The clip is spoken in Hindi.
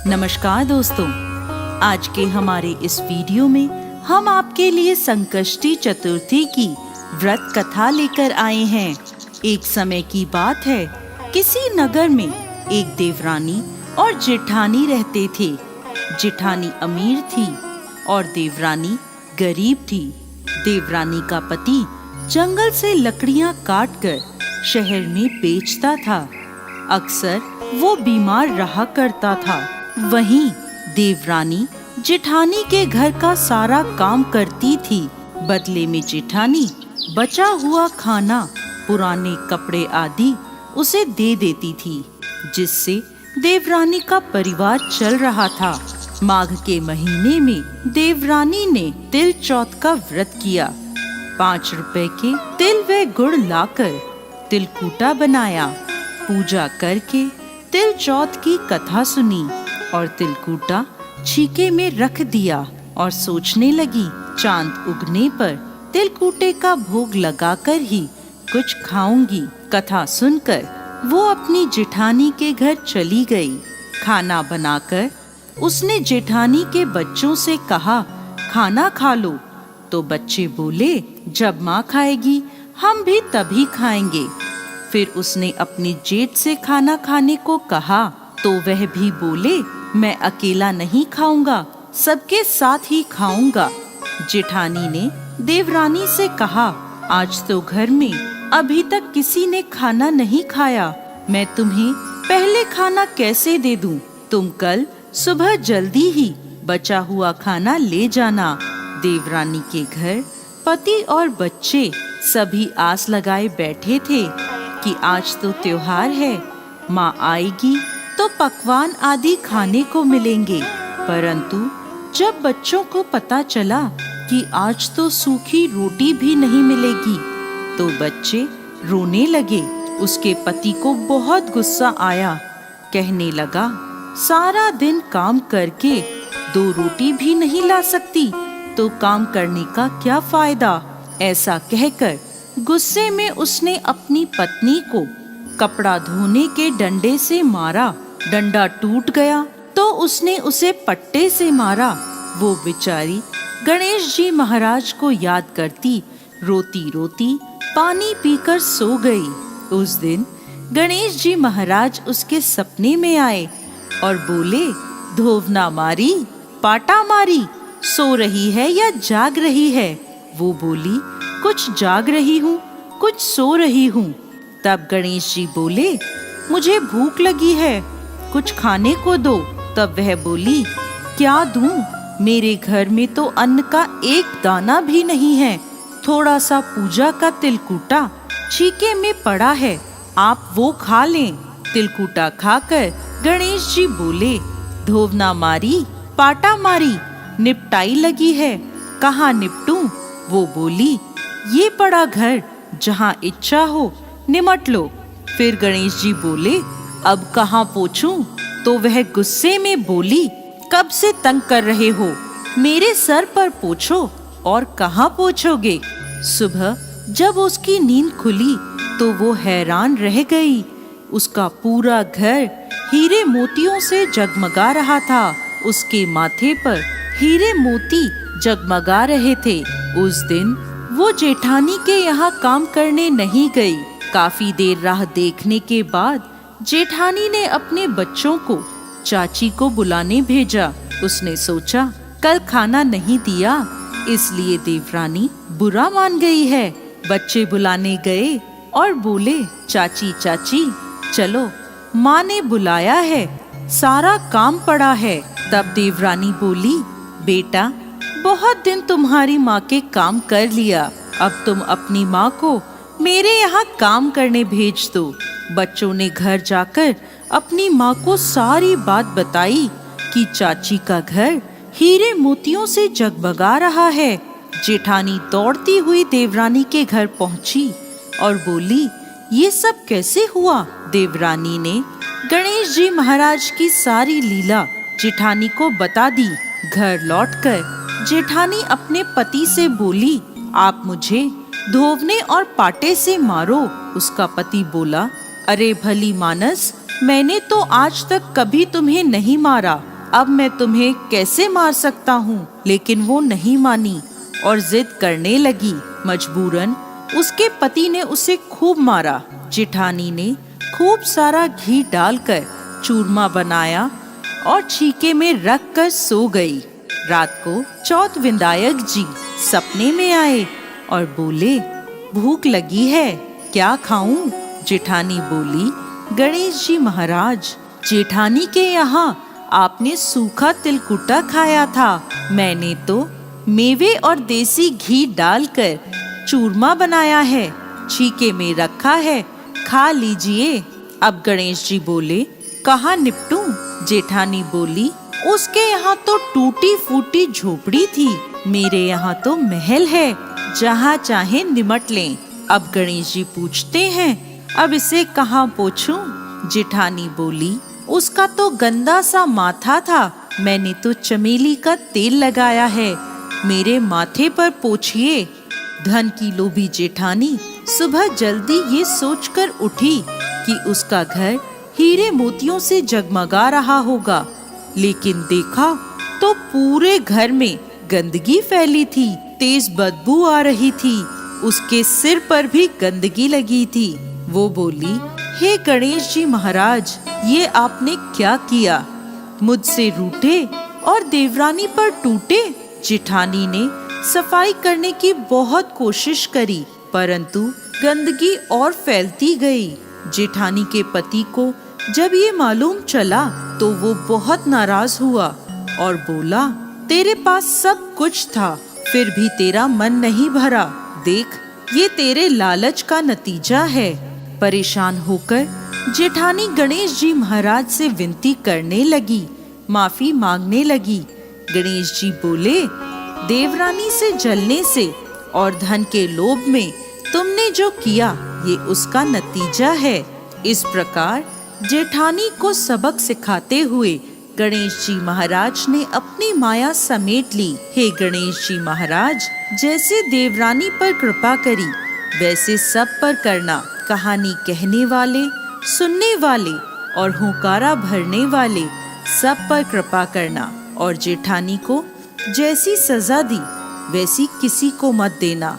नमस्कार दोस्तों, आज के हमारे इस वीडियो में हम आपके लिए संकष्टी चतुर्थी की व्रत कथा लेकर आए हैं। एक समय की बात है, किसी नगर में एक देवरानी और जेठानी रहते थे। जेठानी अमीर थी और देवरानी गरीब थी। देवरानी का पति जंगल से लकड़ियां काटकर शहर में बेचता था। अक्सर वो बीमार रहा करता था। वहीं देवरानी जेठानी के घर का सारा काम करती थी। बदले में जेठानी बचा हुआ खाना, पुराने कपड़े आदि उसे दे देती थी, जिससे देवरानी का परिवार चल रहा था। माघ के महीने में देवरानी ने तिल चौथ का व्रत किया। 5 रुपए के तिल व गुड़ लाकर तिलकूटा बनाया। पूजा करके तिल चौथ की कथा सुनी और तिलकूटा छीके में रख दिया और सोचने लगी, चांद उगने पर तिलकूटे का भोग लगाकर ही कुछ खाऊंगी। कथा सुनकर वो अपनी जेठानी के घर चली गई। खाना बनाकर उसने जेठानी के बच्चों से कहा, खाना खा लो। तो बच्चे बोले, जब माँ खाएगी हम भी तभी खाएंगे। फिर उसने अपनी जेठ से खाना खाने को कहा तो वह भी बोले, मैं अकेला नहीं खाऊंगा, सबके साथ ही खाऊंगा। जेठानी ने देवरानी से कहा, आज तो घर में अभी तक किसी ने खाना नहीं खाया, मैं तुम्हें पहले खाना कैसे दे दूं? तुम कल सुबह जल्दी ही बचा हुआ खाना ले जाना। देवरानी के घर पति और बच्चे सभी आस लगाए बैठे थे कि आज तो त्योहार है, माँ आएगी तो पकवान आदि खाने को मिलेंगे। परंतु जब बच्चों को पता चला कि आज तो सूखी रोटी भी नहीं मिलेगी, तो बच्चे रोने लगे। उसके पति को बहुत गुस्सा आया। कहने लगा, सारा दिन काम करके 2 रोटी भी नहीं ला सकती तो काम करने का क्या फायदा? ऐसा कहकर गुस्से में उसने अपनी पत्नी को कपड़ा धोने के डंडे से मारा। डंडा टूट गया तो उसने उसे पट्टे से मारा। वो बेचारी गणेश जी महाराज को याद करती रोती रोती पानी पीकर सो गई। उस दिन गणेश जी महाराज उसके सपने में आए और बोले, धोवना मारी, पाटा मारी, सो रही है या जाग रही है? वो बोली, कुछ जाग रही हूँ, कुछ सो रही हूँ। तब गणेश जी बोले, मुझे भूख लगी है, कुछ खाने को दो। तब वह बोली, क्या दूं? मेरे घर में तो अन्न का एक दाना भी नहीं है। थोड़ा सा पूजा का तिलकूटा छीके में पड़ा है, आप वो खा लें। तिलकूटा खाकर गणेश जी बोले, धोवना मारी, पाटा मारी, निपटाई लगी है, कहाँ निपटूं? वो बोली, ये पड़ा घर, जहाँ इच्छा हो निमट लो। फिर गणेश जी बोले, अब कहाँ पोछूं? तो वह गुस्से में बोली, कब से तंग कर रहे हो? मेरे सर पर पोछो और कहाँ पोछोगे? सुबह जब उसकी नींद खुली तो वो हैरान रह गई। उसका पूरा घर हीरे मोतियों से जगमगा रहा था। उसके माथे पर हीरे मोती जगमगा रहे थे। उस दिन वो जेठानी के यहाँ काम करने नहीं गई। काफी देर राह देखने के बाद जेठानी ने अपने बच्चों को चाची को बुलाने भेजा। उसने सोचा, कल खाना नहीं दिया इसलिए देवरानी बुरा मान गई है। बच्चे बुलाने गए और बोले, चाची चाची चलो, माँ ने बुलाया है, सारा काम पड़ा है। तब देवरानी बोली, बेटा बहुत दिन तुम्हारी माँ के काम कर लिया, अब तुम अपनी माँ को मेरे यहाँ काम करने भेज दो। बच्चों ने घर जाकर अपनी माँ को सारी बात बताई कि चाची का घर हीरे मोतियों से जगमगा रहा है। जेठानी दौड़ती हुई देवरानी के घर पहुंची और बोली, ये सब कैसे हुआ? देवरानी ने गणेश जी महाराज की सारी लीला जेठानी को बता दी। घर लौटकर जेठानी अपने पति से बोली, आप मुझे धोवने और पाटे से मारो। उसका पति बोला, अरे भली मानस, मैंने तो आज तक कभी तुम्हें नहीं मारा, अब मैं तुम्हें कैसे मार सकता हूँ। लेकिन वो नहीं मानी और जिद करने लगी। मजबूरन उसके पति ने उसे खूब मारा। जेठानी ने खूब सारा घी डालकर चूरमा बनाया और छीके में रख कर सो गई। रात को चौथ विनायक जी सपने में आए और बोले, भूख लगी है, क्या खाऊं? जेठानी बोली, गणेश जी महाराज, जेठानी के यहाँ आपने सूखा तिलकुटा खाया था। मैंने तो मेवे और देसी घी डालकर चूरमा बनाया है, छीके में रखा है, खा लीजिए। अब गणेश जी बोले, कहाँ निपटूं? जेठानी बोली, उसके यहाँ तो टूटी फूटी झोपड़ी थी, मेरे यहाँ तो महल है, जहाँ चाहे निमट लें। अब गणेश जी पूछते हैं, अब इसे कहाँ पोंछूं? जेठानी बोली, उसका तो गंदा सा माथा था, मैंने तो चमेली का तेल लगाया है, मेरे माथे पर पोंछिए। धन की लोभी जेठानी सुबह जल्दी ये सोचकर उठी कि उसका घर हीरे मोतियों से जगमगा रहा होगा, लेकिन देखा तो पूरे घर में गंदगी फैली थी, तेज बदबू आ रही थी, उसके सिर पर भी गंदगी लगी थी। वो बोली, हे गणेश जी महाराज, ये आपने क्या किया? मुझसे रूठे और देवरानी पर टूटे। जेठानी ने सफाई करने की बहुत कोशिश करी, परंतु गंदगी और फैलती गई। जेठानी के पति को जब ये मालूम चला तो वो बहुत नाराज हुआ और बोला, तेरे पास सब कुछ था, फिर भी तेरा मन नहीं भरा। देख, ये तेरे लालच का नतीजा है। परेशान होकर जेठानी गणेश जी महाराज से विनती करने लगी, माफी मांगने लगी। गणेश जी बोले, देवरानी से जलने से और धन के लोभ में तुमने जो किया, ये उसका नतीजा है। इस प्रकार जेठानी को सबक सिखाते हुए गणेश जी महाराज ने अपनी माया समेट ली। हे गणेश जी महाराज, जैसे देवरानी पर कृपा करी, वैसे सब पर करना। कहानी कहने वाले, सुनने वाले और हुंकारा भरने वाले सब पर कृपा करना, और जेठानी को जैसी सजा दी वैसी किसी को मत देना।